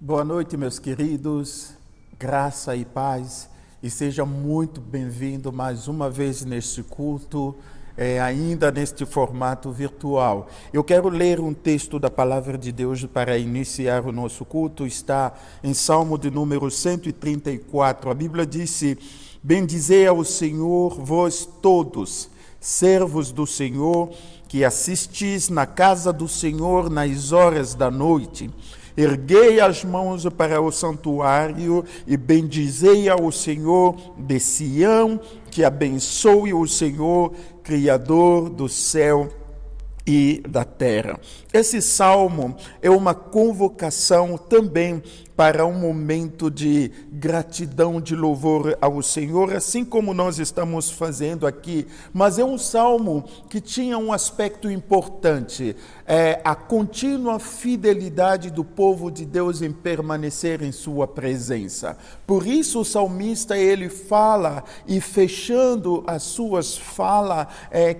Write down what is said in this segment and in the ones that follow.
Boa noite, meus queridos, graça e paz, e seja muito bem-vindo mais uma vez neste culto, ainda neste formato virtual. Eu quero ler um texto da Palavra de Deus para iniciar o nosso culto, está em Salmo de número 134. A Bíblia disse: bendizei ao Senhor, vós todos, servos do Senhor, que assistis na casa do Senhor nas horas da noite. Erguei as mãos para o santuário e bendizei ao Senhor de Sião, que abençoe o Senhor, Criador do céu e da terra. Esse salmo é uma convocação também para um momento de gratidão, de louvor ao Senhor, assim como nós estamos fazendo aqui. Mas é um salmo que tinha um aspecto importante, a contínua fidelidade do povo de Deus em permanecer em sua presença. Por isso o salmista, ele fala, e fechando as suas falas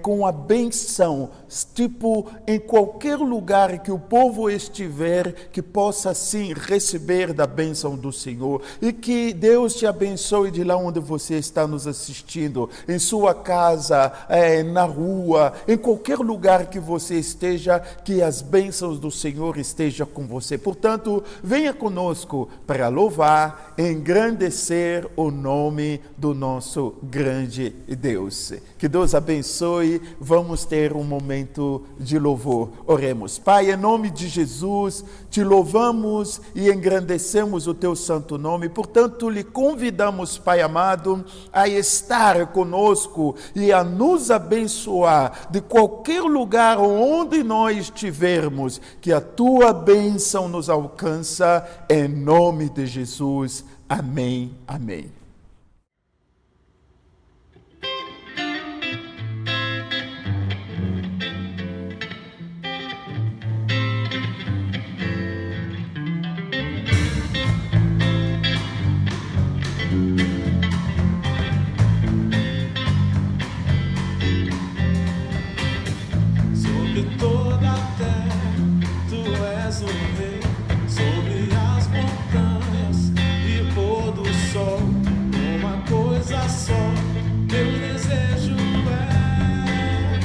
com a benção, tipo, em qualquer lugar que o povo estiver, que possa sim receber da bênção do Senhor, e que Deus te abençoe de lá onde você está nos assistindo, em sua casa, na rua, em qualquer lugar que você esteja, que as bênçãos do Senhor estejam com você. Portanto, venha conosco para louvar, engrandecer o nome do nosso grande Deus. Que Deus abençoe. Vamos ter um momento de louvor. Oremos. Pai, em nome de Jesus, te louvamos e engrandecemos o teu santo nome. Portanto, lhe convidamos, Pai amado, a estar conosco e a nos abençoar de qualquer lugar onde nós estivermos, que a tua bênção nos alcança, em nome de Jesus. Amém, amém. Toda a terra, tu és o rei, sobre as montanhas e pôr do sol, uma coisa só, meu desejo é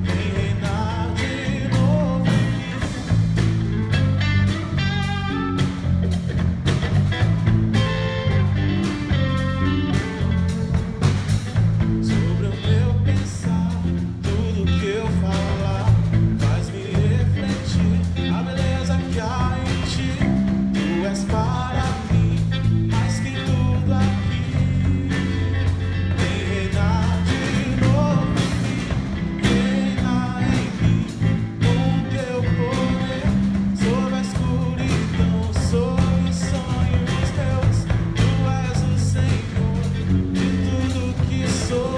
reinar de novo sobre o meu pensar, tudo que eu falar. A beleza que há em ti, tu és para mim, mais que tudo aqui. Vem reinar de novo em mim, reinar em mim, com teu poder, sobre a escuridão, sobre os sonhos meus. Tu és o Senhor de tudo que sou.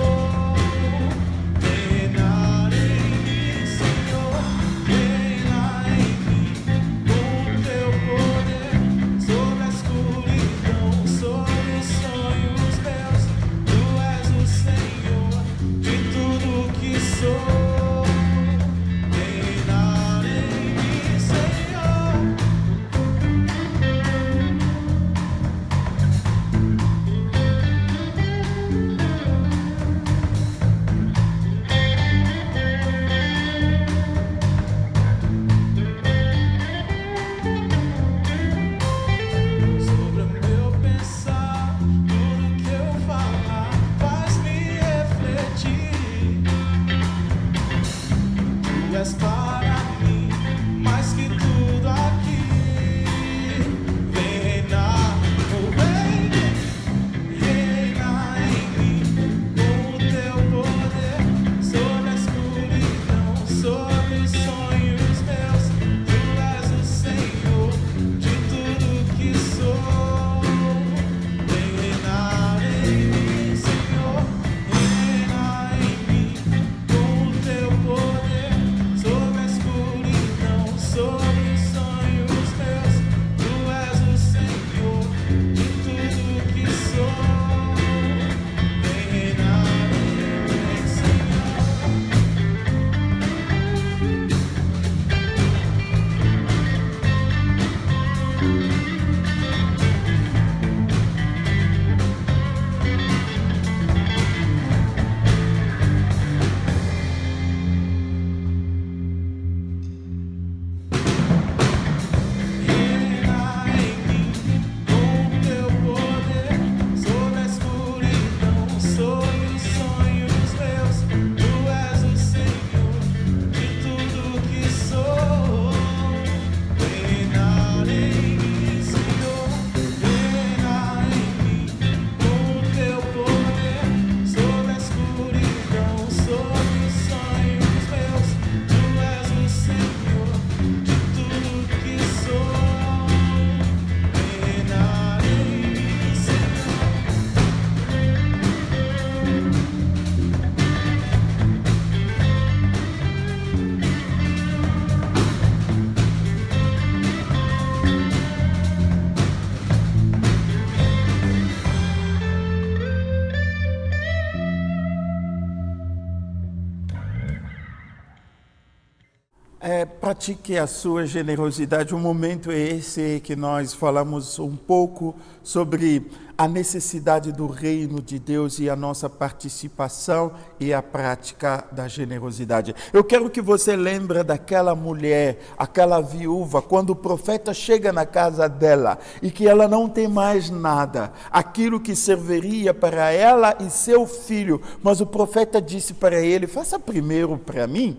pratique a sua generosidade. O momento é esse que nós falamos um pouco sobre a necessidade do reino de Deus e a nossa participação e a prática da generosidade. Eu quero que você lembre daquela mulher, aquela viúva, quando o profeta chega na casa dela e que ela não tem mais nada, aquilo que serviria para ela e seu filho, mas o profeta disse para ele: faça primeiro para mim.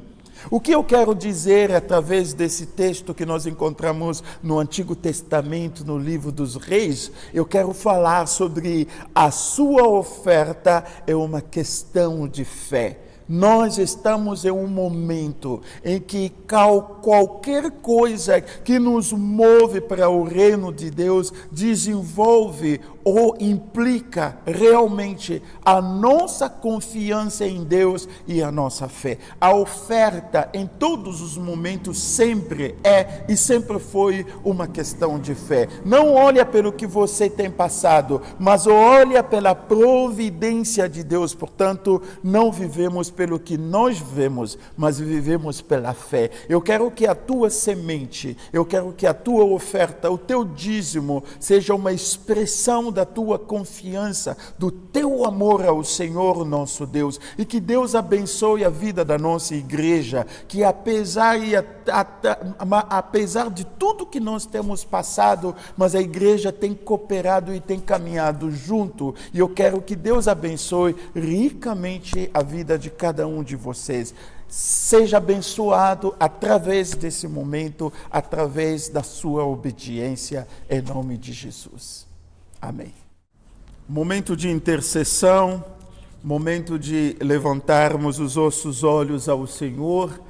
O que eu quero dizer através desse texto que nós encontramos no Antigo Testamento, no livro dos Reis, eu quero falar sobre a sua oferta é uma questão de fé. Nós estamos em um momento em que qualquer coisa que nos move para o reino de Deus desenvolve ou implica realmente a nossa confiança em Deus e a nossa fé. A oferta em todos os momentos sempre é e sempre foi uma questão de fé. Não olha pelo que você tem passado, mas olha pela providência de Deus. Portanto, não vivemos pelo que nós vemos, mas vivemos pela fé. Eu quero que a tua semente, eu quero que a tua oferta, o teu dízimo, seja uma expressão da tua confiança, do teu amor ao Senhor nosso Deus, e que Deus abençoe a vida da nossa igreja, que apesar de tudo que nós temos passado, mas a igreja tem cooperado e tem caminhado junto, e eu quero que Deus abençoe ricamente a vida de cada um de vocês. Seja abençoado através desse momento, através da sua obediência, em nome de Jesus. Amém. Momento de intercessão, momento de levantarmos os nossos olhos ao Senhor,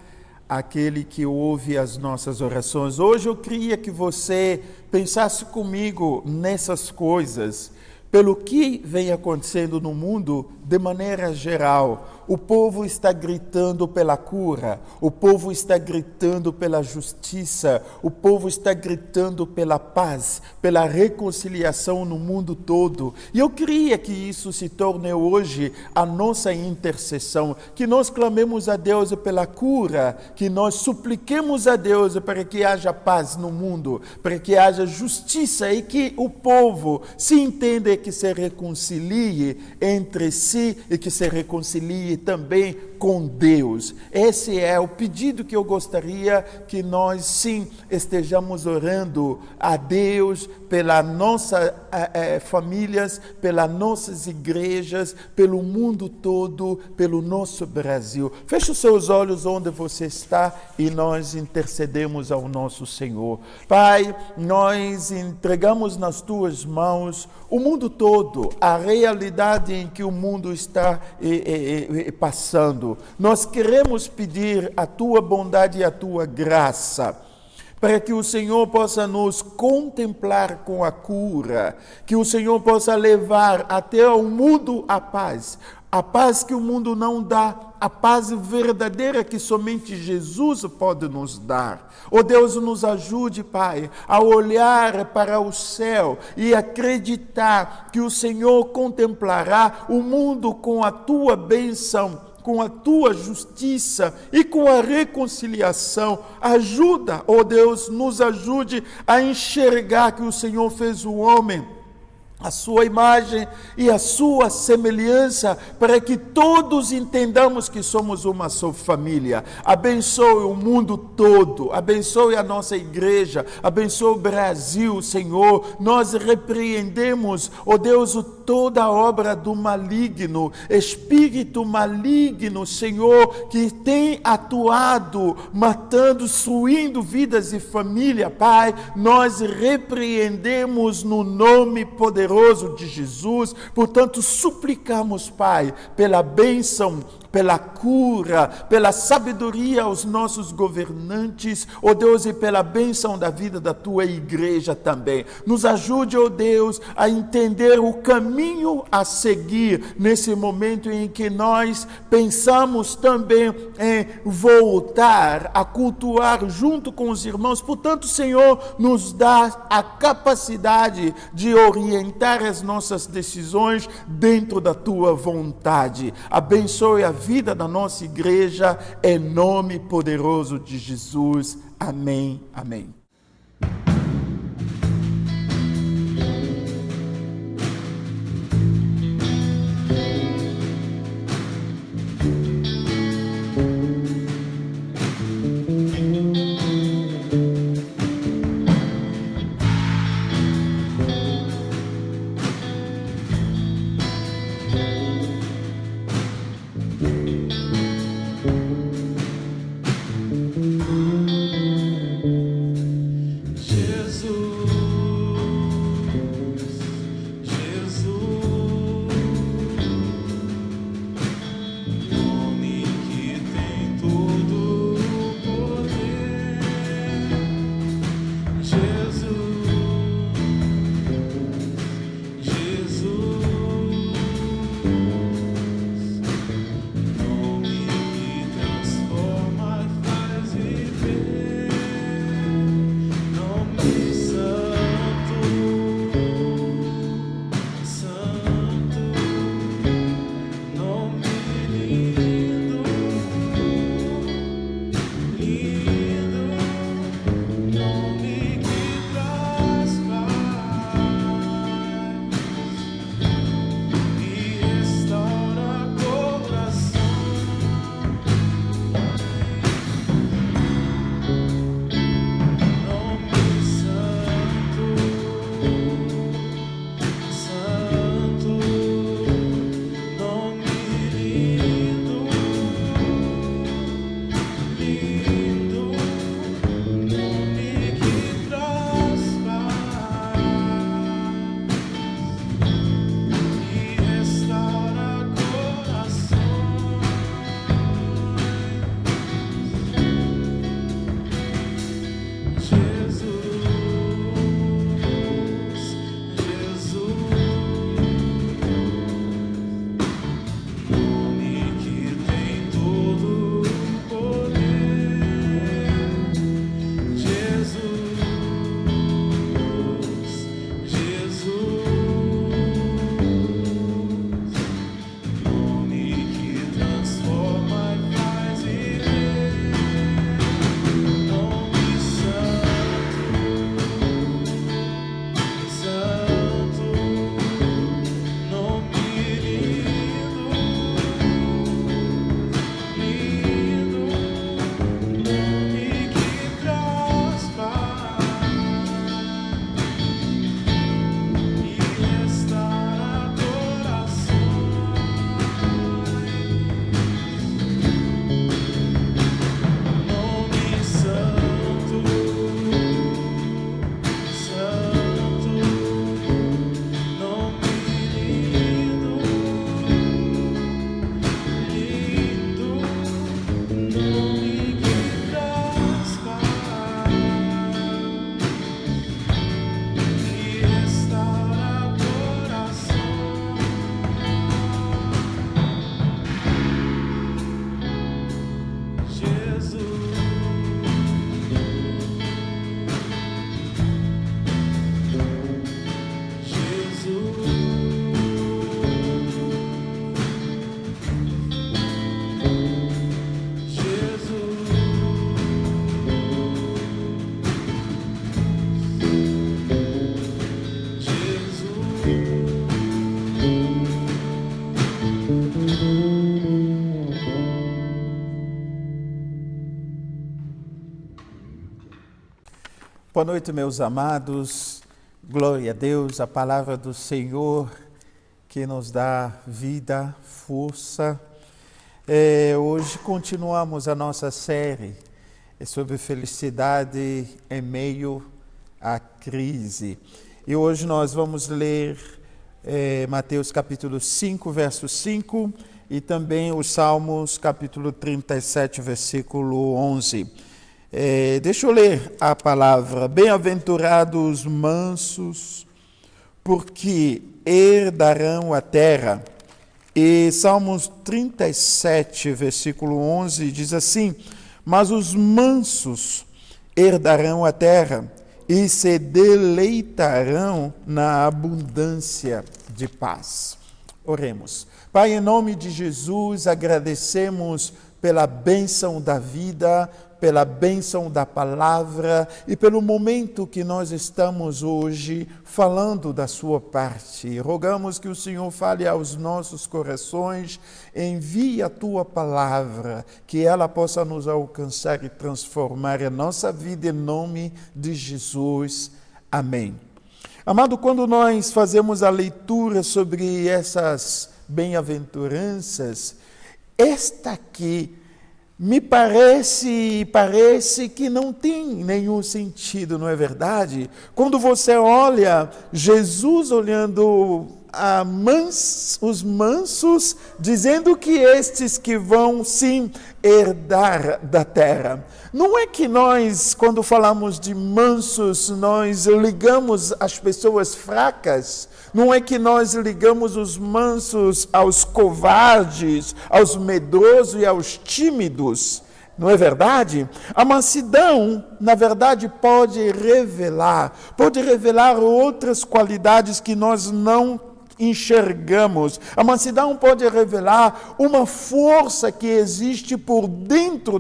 aquele que ouve as nossas orações. Hoje eu queria que você pensasse comigo nessas coisas, pelo que vem acontecendo no mundo de maneira geral. O povo está gritando pela cura, o povo está gritando pela justiça, o povo está gritando pela paz, pela reconciliação no mundo todo. E eu queria que isso se torne hoje a nossa intercessão, que nós clamemos a Deus pela cura, que nós supliquemos a Deus para que haja paz no mundo, para que haja justiça e que o povo se entenda e que se reconcilie entre si e que se reconcilie também com Deus. Esse é o pedido que eu gostaria que nós sim estejamos orando a Deus pelas nossas famílias, pelas nossas igrejas, pelo mundo todo, pelo nosso Brasil. Feche os seus olhos onde você está e nós intercedemos ao nosso Senhor. Pai, nós entregamos nas tuas mãos o mundo todo, a realidade em que o mundo está passando. Nós queremos pedir a tua bondade e a tua graça, para que o Senhor possa nos contemplar com a cura, que o Senhor possa levar até o mundo a paz que o mundo não dá, a paz verdadeira que somente Jesus pode nos dar. Oh Deus, nos ajude, Pai, a olhar para o céu e acreditar que o Senhor contemplará o mundo com a tua bênção, com a tua justiça e com a reconciliação. Ajuda, oh Deus, nos ajude a enxergar que o Senhor fez o homem a sua imagem e a sua semelhança, para que todos entendamos que somos uma só família. Abençoe o mundo todo, abençoe a nossa igreja, abençoe o Brasil, Senhor. Nós repreendemos, ó Deus, toda obra do maligno, espírito maligno, Senhor, que tem atuado, matando, destruindo vidas e família. Pai, nós repreendemos no nome poderoso de Jesus. Portanto, suplicamos, Pai, pela bênção, pela cura, pela sabedoria aos nossos governantes, ó Deus, e pela bênção da vida da tua igreja também. Nos ajude, ó Deus, a entender o caminho a seguir nesse momento em que nós pensamos também em voltar a cultuar junto com os irmãos. Portanto, Senhor, nos dá a capacidade de orientar as nossas decisões dentro da tua vontade. Abençoe a vida da nossa igreja, em nome poderoso de Jesus. Amém, amém. Boa noite, meus amados. Glória a Deus, a palavra do Senhor que nos dá vida, força. Hoje continuamos a nossa série sobre felicidade em meio à crise. E hoje nós vamos ler Mateus capítulo 5, verso 5 e também os Salmos capítulo 37, versículo 11. Deixa eu ler a palavra. Bem-aventurados os mansos, porque herdarão a terra. E Salmos 37, versículo 11, diz assim: mas os mansos herdarão a terra e se deleitarão na abundância de paz. Oremos. Pai, em nome de Jesus, agradecemos pela bênção da vida, pela bênção da palavra e pelo momento que nós estamos hoje falando da sua parte. Rogamos que o Senhor fale aos nossos corações, envie a tua palavra, que ela possa nos alcançar e transformar a nossa vida em nome de Jesus. Amém. Amado, quando nós fazemos a leitura sobre essas bem-aventuranças, esta aqui me parece que não tem nenhum sentido, não é verdade? Quando você olha Jesus olhando os mansos, dizendo que estes que vão sim herdar da terra. Não é que nós, quando falamos de mansos, nós ligamos as pessoas fracas. Não é que nós ligamos os mansos aos covardes, aos medrosos e aos tímidos. Não é verdade? A mansidão, na verdade, pode revelar outras qualidades que nós não enxergamos. A mansidão pode revelar uma força que existe por dentro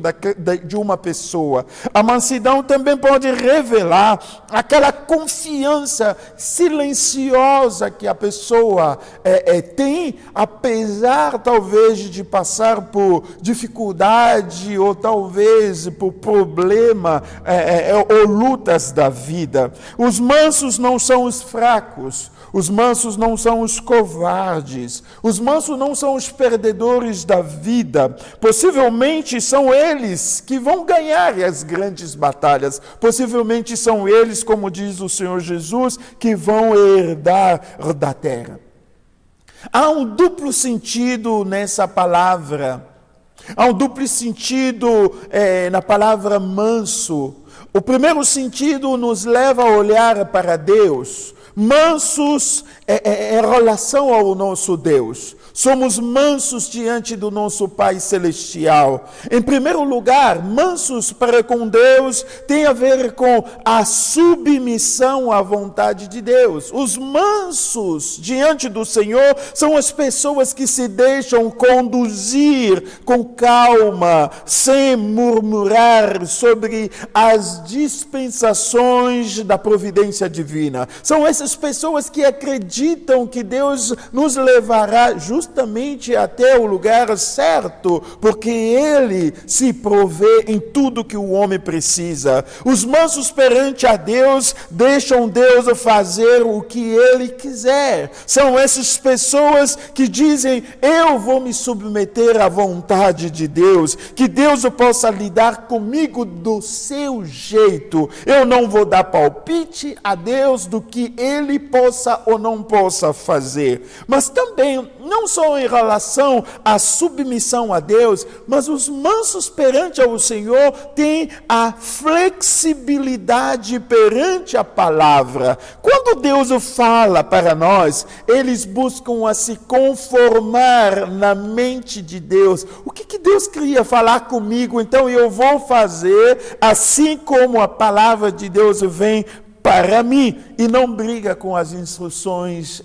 de uma pessoa. A mansidão também pode revelar aquela confiança silenciosa que a pessoa tem, apesar talvez de passar por dificuldade ou talvez por problema ou lutas da vida. Os mansos não são os fracos. Os mansos não são os covardes, os mansos não são os perdedores da vida. Possivelmente são eles que vão ganhar as grandes batalhas. Possivelmente são eles, como diz o Senhor Jesus, que vão herdar da terra. Há um duplo sentido nessa palavra. Há um duplo sentido na palavra manso. O primeiro sentido nos leva a olhar para Deus. Mansos em relação ao nosso Deus. Somos mansos diante do nosso Pai Celestial. Em primeiro lugar, mansos para com Deus tem a ver com a submissão à vontade de Deus. Os mansos diante do Senhor são as pessoas que se deixam conduzir com calma, sem murmurar sobre as dispensações da providência divina. São essas pessoas que acreditam que Deus nos levará justamente até o lugar certo, porque Ele se provê em tudo que o homem precisa. Os mansos perante a Deus deixam Deus fazer o que Ele quiser. São essas pessoas que dizem: eu vou me submeter à vontade de Deus, que Deus possa lidar comigo do seu jeito. Eu não vou dar palpite a Deus do que Ele possa ou não possa fazer. Mas também, não só em relação à submissão a Deus, mas os mansos perante ao Senhor têm a flexibilidade perante a palavra. Quando Deus fala para nós, eles buscam a se conformar na mente de Deus. O que Deus queria falar comigo? Então eu vou fazer assim como a palavra de Deus vem para mim, e não briga com as instruções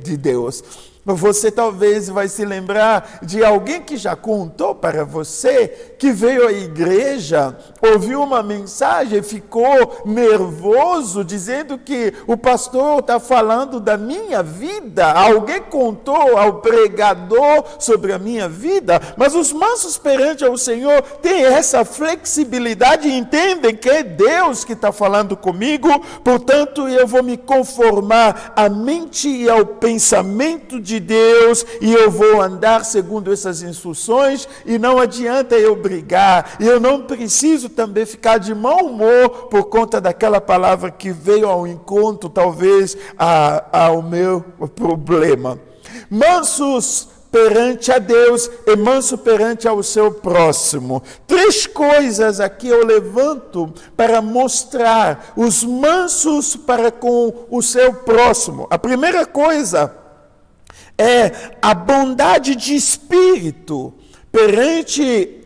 de Deus. Você talvez vai se lembrar de alguém que já contou para você que veio à igreja, ouviu uma mensagem, ficou nervoso, dizendo que o pastor está falando da minha vida. Alguém contou ao pregador sobre a minha vida, mas os mansos perante ao Senhor têm essa flexibilidade e entendem que é Deus que está falando comigo, portanto eu vou me conformar à mente e ao pensamento de Deus, e eu vou andar segundo essas instruções, e não adianta eu brigar, e eu não preciso também ficar de mau humor por conta daquela palavra que veio ao encontro, talvez, ao meu problema. Mansos perante a Deus e manso perante ao seu próximo. 3 coisas aqui eu levanto para mostrar os mansos para com o seu próximo. A primeira coisa é a bondade de espírito perante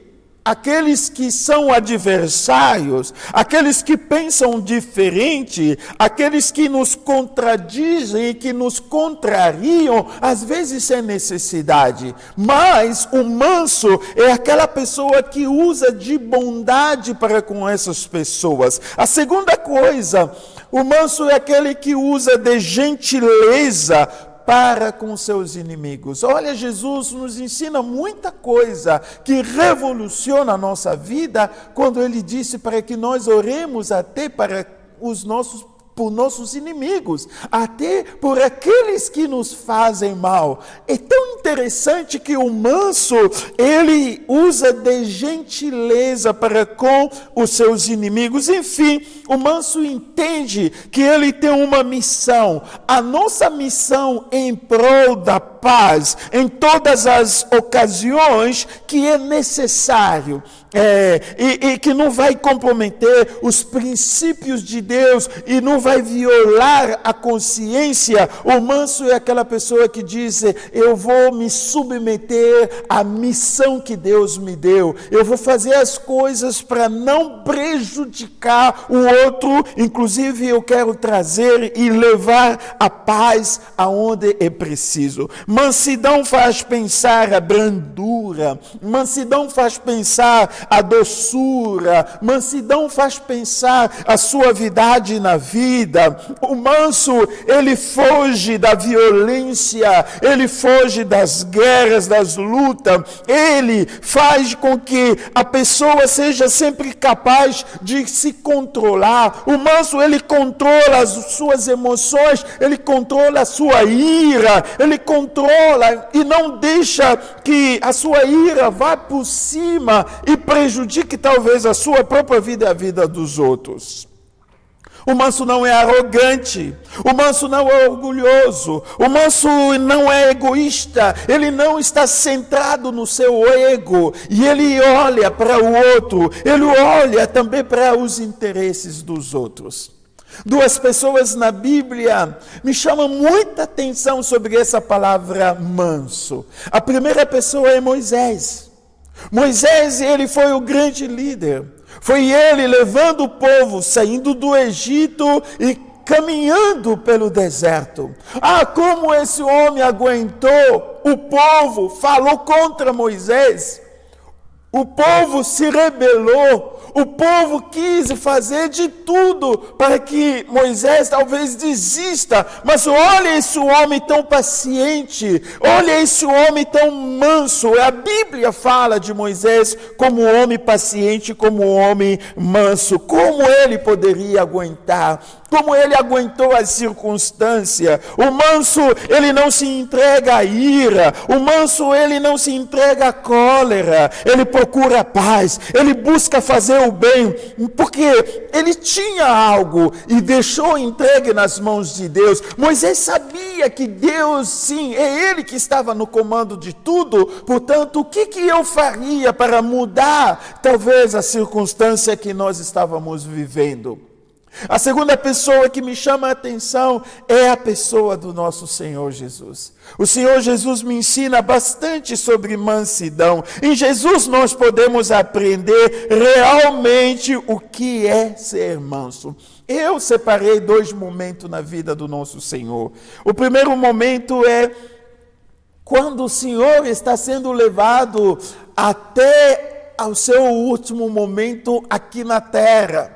aqueles que são adversários, aqueles que pensam diferente, aqueles que nos contradizem e que nos contrariam, às vezes é necessidade. Mas o manso é aquela pessoa que usa de bondade para com essas pessoas. A segunda coisa, o manso é aquele que usa de gentileza para com seus inimigos. Olha, Jesus nos ensina muita coisa que revoluciona a nossa vida quando ele disse para que nós oremos até por nossos inimigos, até por aqueles que nos fazem mal. É tão interessante que o manso, ele usa de gentileza para com os seus inimigos. Enfim, o manso entende que ele tem uma missão. A nossa missão em prol da paz, em todas as ocasiões que é necessário, e que não vai comprometer os princípios de Deus e não vai violar a consciência. O manso é aquela pessoa que diz: eu vou me submeter à missão que Deus me deu, eu vou fazer as coisas para não prejudicar o outro, inclusive eu quero trazer e levar a paz aonde é preciso. Mansidão faz pensar a brandura, mansidão faz pensar a doçura, mansidão faz pensar a suavidade na vida. O manso, ele foge da violência, ele foge das guerras, das lutas, ele faz com que a pessoa seja sempre capaz de se controlar. O manso, ele controla as suas emoções, ele controla a sua ira, ele controla e não deixa que a sua ira vá por cima e prejudique talvez a sua própria vida e a vida dos outros. O manso não é arrogante, o manso não é orgulhoso, o manso não é egoísta, ele não está centrado no seu ego, e ele olha para o outro, ele olha também para os interesses dos outros. Duas pessoas na Bíblia me chamam muita atenção sobre essa palavra manso. A primeira pessoa é Moisés. Moisés, ele foi o grande líder. Foi ele levando o povo, saindo do Egito e caminhando pelo deserto. Ah, como esse homem aguentou! O povo falou contra Moisés. O povo se rebelou. O povo quis fazer de tudo para que Moisés talvez desista. Mas olha esse homem tão paciente. Olha esse homem tão manso. A Bíblia fala de Moisés como um homem paciente, como um homem manso. Como ele poderia aguentar? Como ele aguentou as circunstâncias? O manso, ele não se entrega à ira. O manso, ele não se entrega à cólera. Ele procura a paz. Ele busca fazer o bem, porque ele tinha algo e deixou entregue nas mãos de Deus. Moisés sabia que Deus, sim, é ele que estava no comando de tudo. Portanto, o que eu faria para mudar talvez a circunstância que nós estávamos vivendo? A segunda pessoa que me chama a atenção é a pessoa do nosso Senhor Jesus. O Senhor Jesus me ensina bastante sobre mansidão. Em Jesus nós podemos aprender realmente o que é ser manso. Eu separei 2 momentos na vida do nosso Senhor. O primeiro momento é quando o Senhor está sendo levado até ao seu último momento aqui na terra.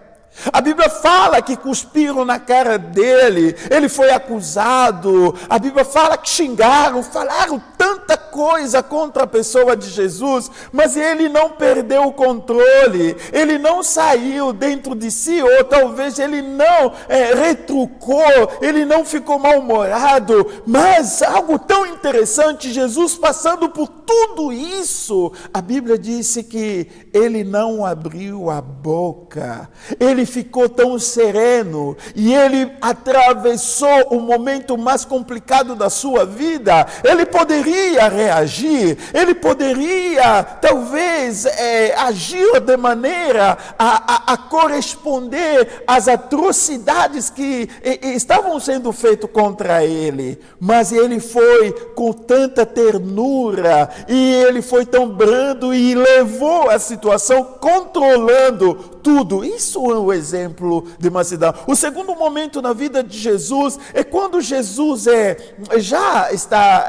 A Bíblia fala que cuspiram na cara dele, ele foi acusado. A Bíblia fala que xingaram, falaram tanta coisa contra a pessoa de Jesus, mas ele não perdeu o controle, ele não saiu dentro de si, ou talvez ele não retrucou, ele não ficou mal-humorado. Mas algo tão interessante, Jesus passando por tudo isso, a Bíblia disse que ele não abriu a boca, ele ficou tão sereno, e ele atravessou o momento mais complicado da sua vida. Ele poderia poderia reagir, ele poderia talvez agir de maneira a corresponder às atrocidades que estavam sendo feitas contra ele, mas ele foi com tanta ternura e ele foi tão brando e levou a situação controlando tudo. Isso é um exemplo de mansidão. O segundo momento na vida de Jesus é quando Jesus já está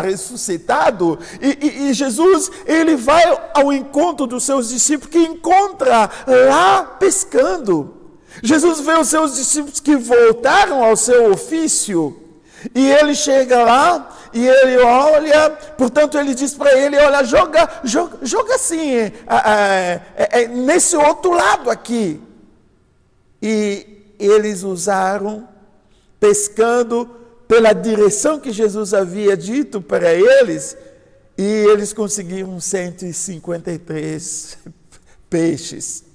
ressuscitado e Jesus ele vai ao encontro dos seus discípulos que encontra lá pescando. Jesus vê os seus discípulos que voltaram ao seu ofício e ele chega lá e ele olha, portanto ele diz para ele, olha, joga assim, nesse outro lado aqui. E eles usaram, pescando pela direção que Jesus havia dito para eles, e eles conseguiram 153 peixes.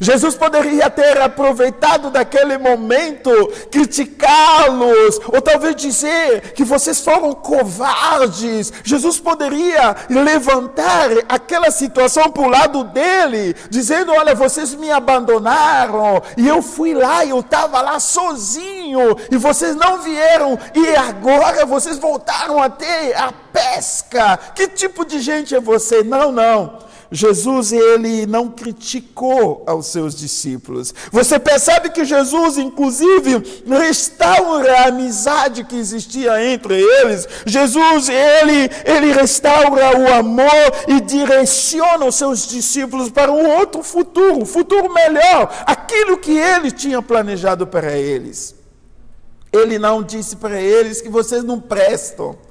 Jesus poderia ter aproveitado daquele momento, criticá-los, ou talvez dizer que vocês foram covardes. Jesus poderia levantar aquela situação para o lado dele, dizendo, olha, vocês me abandonaram, e eu fui lá, eu estava lá sozinho, e vocês não vieram, e agora vocês voltaram a ter a pesca. Que tipo de gente é você? Não. Jesus, ele não criticou aos seus discípulos. Você percebe que Jesus, inclusive, restaura a amizade que existia entre eles. Jesus, ele restaura o amor e direciona os seus discípulos para um outro futuro, um futuro melhor, aquilo que ele tinha planejado para eles. Ele não disse para eles que vocês não prestam.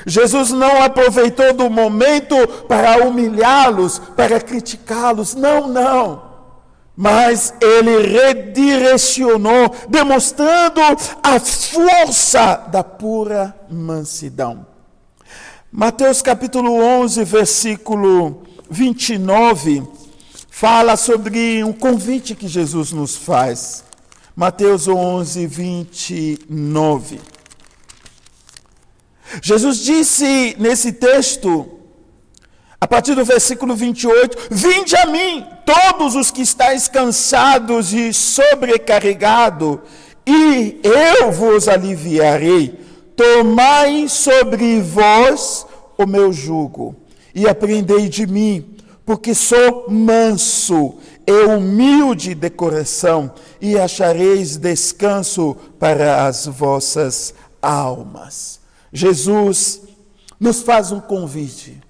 Jesus não aproveitou do momento para humilhá-los, para criticá-los, não. Mas ele redirecionou, demonstrando a força da pura mansidão. Mateus capítulo 11, versículo 29, fala sobre um convite que Jesus nos faz. Mateus 11, 29. Jesus disse nesse texto, a partir do versículo 28, vinde a mim, todos os que estáis cansados e sobrecarregados, e eu vos aliviarei. Tomai sobre vós o meu jugo, e aprendei de mim, porque sou manso e humilde de coração, e achareis descanso para as vossas almas. Jesus nos faz um convite.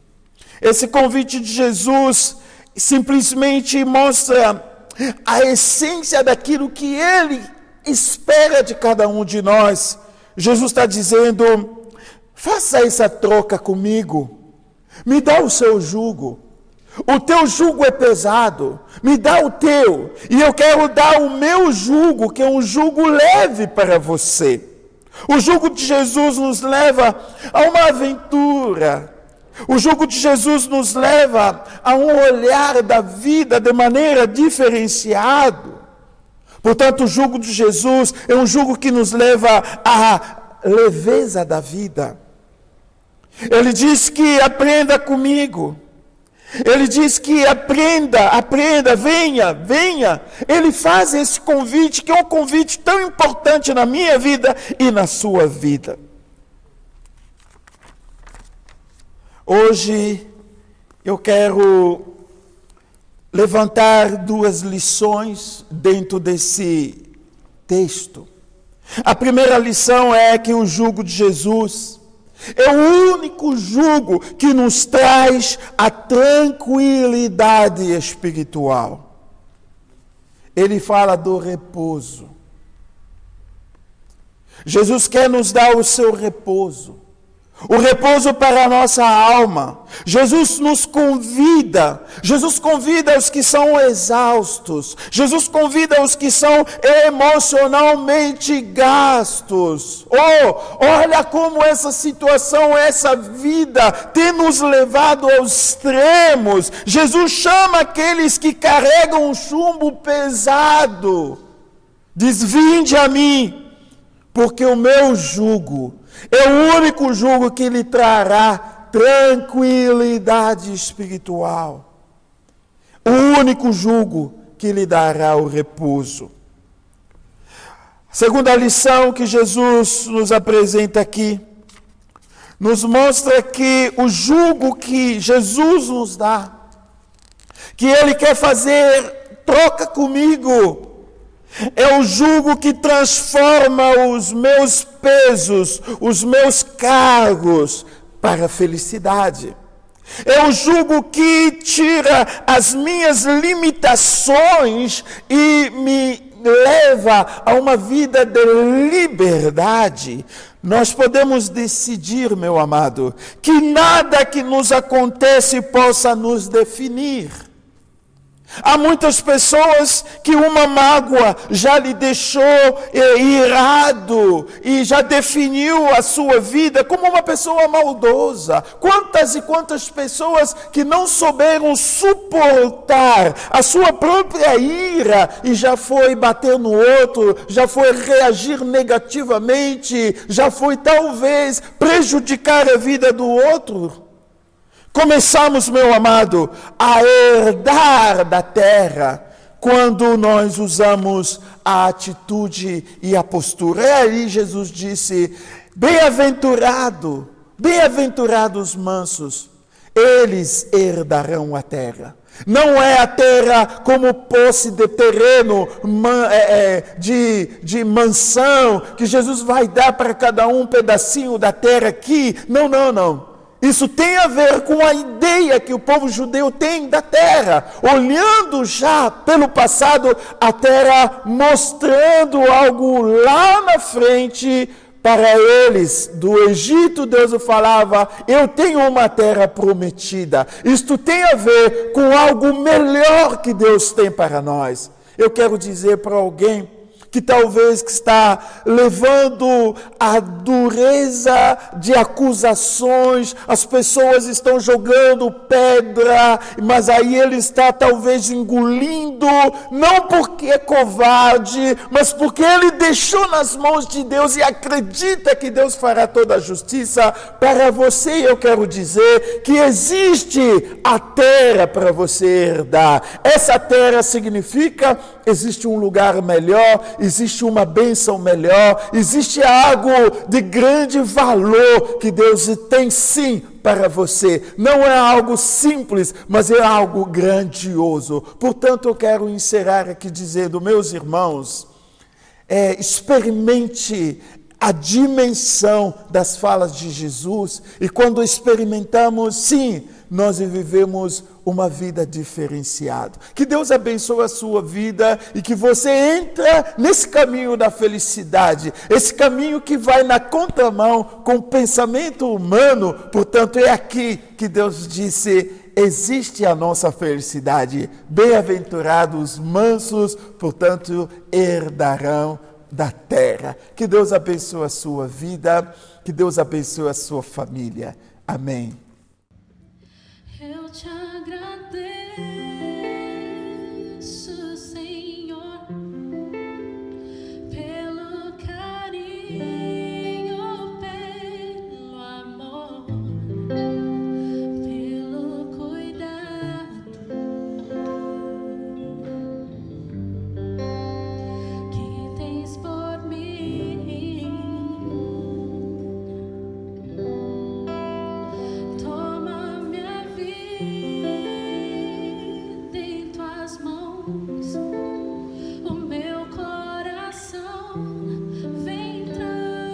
Esse convite de Jesus simplesmente mostra a essência daquilo que Ele espera de cada um de nós. Jesus está dizendo, faça essa troca comigo, me dá o seu jugo. O teu jugo é pesado, me dá o teu, e eu quero dar o meu jugo, que é um jugo leve para você. O jugo de Jesus nos leva a uma aventura. O jugo de Jesus nos leva a um olhar da vida de maneira diferenciada. Portanto, o jugo de Jesus é um jugo que nos leva à leveza da vida. Ele diz que aprenda comigo. Ele diz que aprenda, venha. Ele faz esse convite, que é um convite tão importante na minha vida e na sua vida. Hoje eu quero levantar duas lições dentro desse texto. A primeira lição é que o jugo de Jesus é o único jugo que nos traz a tranquilidade espiritual. Ele fala do repouso. Jesus quer nos dar o seu repouso. O repouso para a nossa alma. Jesus convida os que são exaustos. Jesus convida os que são emocionalmente gastos. Olha como essa situação, essa vida tem nos levado aos extremos. Jesus chama aqueles que carregam um chumbo pesado. Diz, vinde a mim, porque o meu jugo é o único jugo que lhe trará tranquilidade espiritual. O único jugo que lhe dará o repouso. Segunda lição que Jesus nos apresenta aqui, nos mostra que o jugo que Jesus nos dá, que Ele quer fazer troca comigo, é o jugo que transforma os meus pesos, os meus cargos para a felicidade. É o jugo que tira as minhas limitações e me leva a uma vida de liberdade. Nós podemos decidir, meu amado, que nada que nos acontece possa nos definir. Há muitas pessoas que uma mágoa já lhe deixou irado e já definiu a sua vida como uma pessoa maldosa. Quantas e quantas pessoas que não souberam suportar a sua própria ira e já foi bater no outro, já foi reagir negativamente, já foi talvez prejudicar a vida do outro. Começamos, meu amado, a herdar da terra quando nós usamos a atitude e a postura. E aí Jesus disse, bem-aventurados os mansos, eles herdarão a terra. Não é a terra como posse de terreno, de mansão, que Jesus vai dar para cada um pedacinho da terra aqui. Não. Isso tem a ver com a ideia que o povo judeu tem da terra, olhando já pelo passado a terra, mostrando algo lá na frente para eles. Do Egito, Deus falava, eu tenho uma terra prometida. Isto tem a ver com algo melhor que Deus tem para nós. Eu quero dizer para alguém que talvez está levando a dureza de acusações, as pessoas estão jogando pedra, mas aí ele está talvez engolindo, não porque é covarde, mas porque ele deixou nas mãos de Deus e acredita que Deus fará toda a justiça para você. Eu quero dizer que existe a terra para você herdar. Essa terra significa, existe um lugar melhor, existe uma bênção melhor, existe algo de grande valor que Deus tem sim para você. Não é algo simples, mas é algo grandioso. Portanto, eu quero encerrar aqui dizendo, meus irmãos, experimente a dimensão das falas de Jesus, e quando experimentamos, sim, nós vivemos uma vida diferenciada. Que Deus abençoe a sua vida e que você entre nesse caminho da felicidade, esse caminho que vai na contramão com o pensamento humano. Portanto, é aqui que Deus disse, existe a nossa felicidade. Bem-aventurados os mansos, portanto, herdarão da terra. Que Deus abençoe a sua vida, que Deus abençoe a sua família. Amém. Eu te agradeço, Senhor, pelo carinho, pelo amor, pelo cuidado que tens por mim. Toma minha vida em tuas mãos, o meu coração vem tranquilo.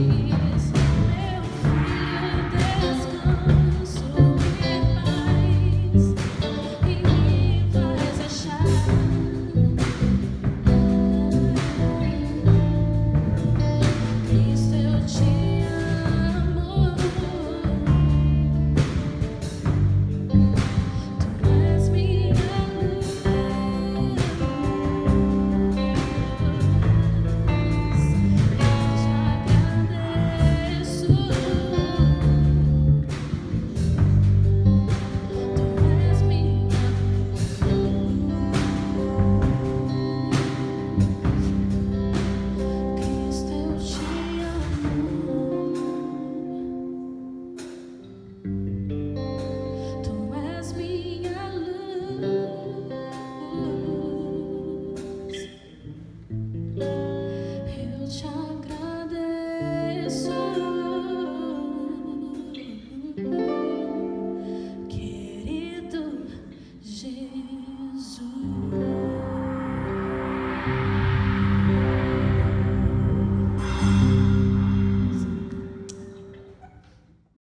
ti.